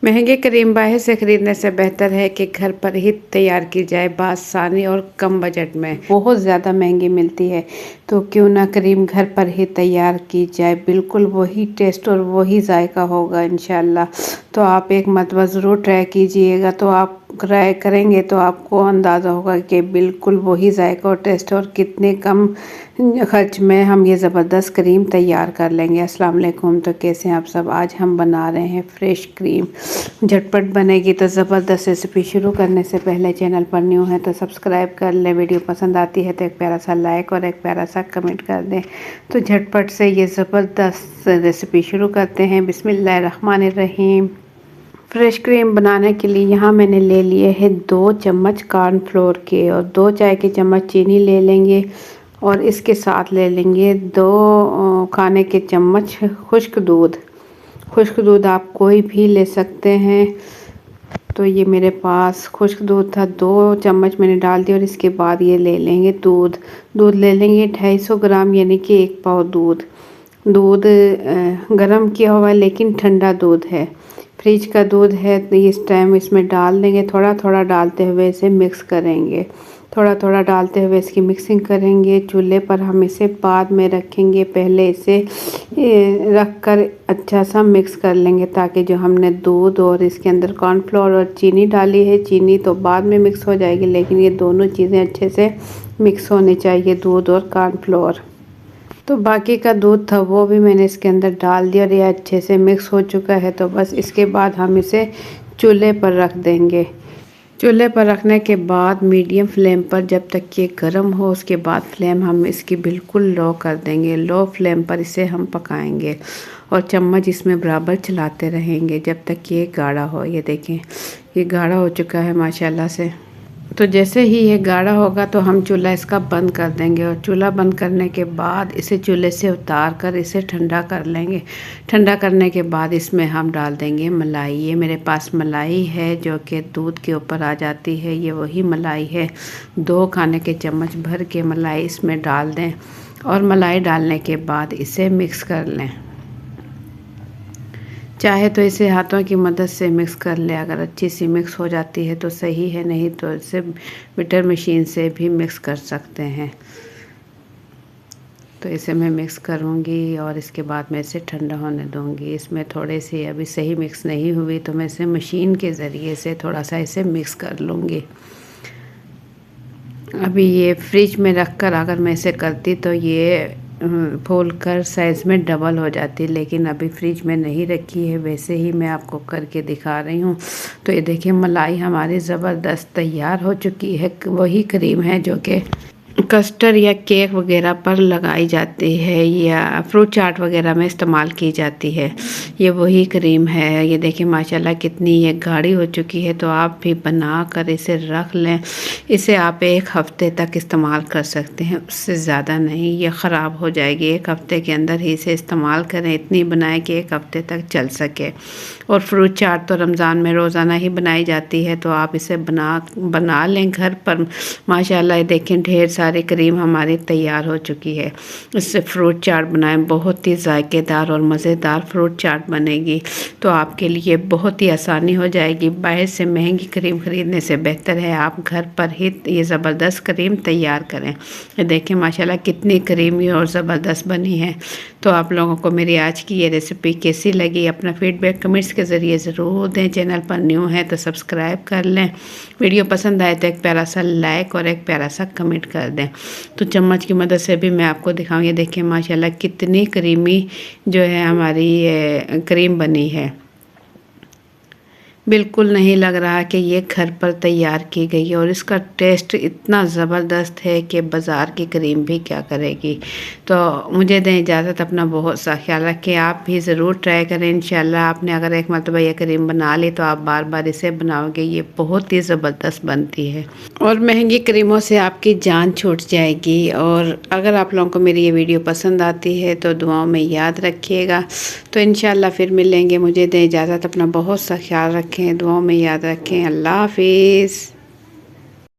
महंगे क्रीम बाहर से खरीदने से बेहतर है कि घर पर ही तैयार की जाए बआसानी और कम बजट में। बहुत ज़्यादा महंगी मिलती है तो क्यों ना क्रीम घर पर ही तैयार की जाए, बिल्कुल वही टेस्ट और वही जायका होगा इंशाल्लाह। तो आप एक मरतबा ज़रूर ट्राई कीजिएगा, तो आप ट्राई करेंगे तो आपको अंदाज़ा होगा कि बिल्कुल वही जायका और टेस्ट और कितने कम खर्च में हम ये ज़बरदस्त क्रीम तैयार कर लेंगे। अस्सलाम वालेकुम, तो कैसे हैं आप सब। आज हम बना रहे हैं फ्रेश क्रीम, झटपट बनेगी। तो ज़बरदस्त रेसिपी शुरू करने से पहले चैनल पर न्यू है तो सब्सक्राइब कर लें, वीडियो पसंद आती है तो एक प्यारा सा लाइक और एक प्यारा सा कमेंट कर दें। तो झटपट से ये ज़बरदस्त रेसिपी शुरू करते हैं। बिस्मिल्लाहिर्रहमानिर्रहीम। फ्रेश क्रीम बनाने के लिए यहाँ मैंने ले लिए हैं 2 चम्मच कॉर्नफ्लोर के और 2 चाय के चम्मच चीनी ले लेंगे और इसके साथ ले लेंगे 2 खाने के चम्मच खुश्क दूध। खुश्क दूध आप कोई भी ले सकते हैं। तो ये मेरे पास खुश्क दूध था, 2 चम्मच मैंने डाल दिया और इसके बाद ये ले लेंगे दूध। दूध ले लेंगे 250 ग्राम, यानी कि 1 पाव दूध। दूध गरम किया हुआ है लेकिन ठंडा दूध है, फ्रिज का दूध है। तो इस टाइम इसमें डाल देंगे, थोड़ा थोड़ा डालते हुए इसे मिक्स करेंगे। थोड़ा थोड़ा डालते हुए इसकी मिक्सिंग करेंगे। चूल्हे पर हम इसे बाद में रखेंगे, पहले इसे रख कर अच्छा सा मिक्स कर लेंगे, ताकि जो हमने दूध और इसके अंदर कॉर्नफ्लोर और चीनी डाली है, चीनी तो बाद में मिक्स हो जाएगी, लेकिन ये दोनों चीज़ें अच्छे से मिक्स होनी चाहिए, दूध और कॉर्नफ्लोर। तो बाकी का दूध था वो भी मैंने इसके अंदर डाल दिया और ये अच्छे से मिक्स हो चुका है। तो बस इसके बाद हम इसे चूल्हे पर रख देंगे। चूल्हे पर रखने के बाद मीडियम फ्लेम पर जब तक ये गर्म हो, उसके बाद फ्लेम हम इसकी बिल्कुल लो कर देंगे। लो फ्लेम पर इसे हम पकाएंगे और चम्मच इसमें बराबर चलाते रहेंगे जब तक ये गाढ़ा हो। ये देखें, ये गाढ़ा हो चुका है माशाल्लाह से। तो जैसे ही ये गाढ़ा होगा तो हम चूल्हा इसका बंद कर देंगे और चूल्हा बंद करने के बाद इसे चूल्हे से उतार कर इसे ठंडा कर लेंगे। ठंडा करने के बाद इसमें हम डाल देंगे मलाई। ये मेरे पास मलाई है जो कि दूध के ऊपर आ जाती है, ये वही मलाई है। 2 खाने के चम्मच भर के मलाई इसमें डाल दें और मलाई डालने के बाद इसे मिक्स कर लें। चाहे तो इसे हाथों की मदद से मिक्स कर ले, अगर अच्छी सी मिक्स हो जाती है तो सही है, नहीं तो इसे बिटर मशीन से भी मिक्स कर सकते हैं। तो इसे मैं मिक्स करूँगी और इसके बाद मैं इसे ठंडा होने दूँगी। इसमें थोड़े से अभी सही मिक्स नहीं हुई तो मैं इसे मशीन के ज़रिए से थोड़ा सा इसे मिक्स कर लूँगी। अभी ये फ्रिज में रख कर अगर मैं इसे करती तो ये फूल कर साइज़ में डबल हो जाती, लेकिन अभी फ्रिज में नहीं रखी है, वैसे ही मैं आपको करके दिखा रही हूँ। तो ये देखिए मलाई हमारी ज़बरदस्त तैयार हो चुकी है। वही क्रीम है जो कि कस्टर्ड या केक वगैरह पर लगाई जाती है या फ्रूट चाट वगैरह में इस्तेमाल की जाती है। ये वही क्रीम है। ये देखिए माशाल्लाह कितनी ये गाढ़ी हो चुकी है। तो आप भी बना कर इसे रख लें। इसे आप 1 हफ़्ते तक इस्तेमाल कर सकते हैं, उससे ज़्यादा नहीं, ये ख़राब हो जाएगी। 1 हफ़्ते के अंदर ही इसे इस्तेमाल करें, इतनी बनाएं कि 1 हफ़्ते तक चल सके। और फ्रूट चाट तो रमज़ान में रोज़ाना ही बनाई जाती है, तो आप इसे बना लें घर पर। माशाल्लाह देखें ढेर सारी क्रीम हमारी तैयार हो चुकी है। इससे फ्रूट चाट बनाएं, बहुत ही जायकेदार और मज़ेदार फ्रूट चाट बनेगी। तो आपके लिए बहुत ही आसानी हो जाएगी। बाहर से महंगी क्रीम ख़रीदने से बेहतर है आप घर पर ही ये ज़बरदस्त क्रीम तैयार करें। ये देखें माशाल्लाह कितनी क्रीमी और ज़बरदस्त बनी है। तो आप लोगों को मेरी आज की ये रेसिपी कैसी लगी, अपना फीडबैक कमेंट्स के ज़रिए ज़रूर दें। चैनल पर न्यू है तो सब्सक्राइब कर लें। वीडियो पसंद आए तो एक प्यारा सा लाइक और एक प्यारा सा कमेंट कर दें। तो चम्मच की मदद से भी मैं आपको दिखाऊँ। ये देखिए माशाल्लाह कितनी क्रीमी जो है हमारी ये क्रीम बनी है। बिल्कुल नहीं लग रहा कि ये घर पर तैयार की गई है और इसका टेस्ट इतना ज़बरदस्त है कि बाज़ार की क्रीम भी क्या करेगी। तो मुझे दें इजाज़त, अपना बहुत सा ख्याल रखें। आप भी ज़रूर ट्राई करें इंशाल्लाह। आपने अगर एक मरतबा ये क्रीम बना ली तो आप बार बार इसे बनाओगे, ये बहुत ही ज़बरदस्त बनती है और महंगी क्रीमों से आपकी जान छूट जाएगी। और अगर आप लोगों को मेरी ये वीडियो पसंद आती है तो दुआओं में याद रखिएगा। तो इंशाल्लाह फिर मिलेंगे। मुझे दें इजाज़त, अपना बहुत सा ख्याल रखें, दुआओं में याद रखें। अल्लाह हाफिज़।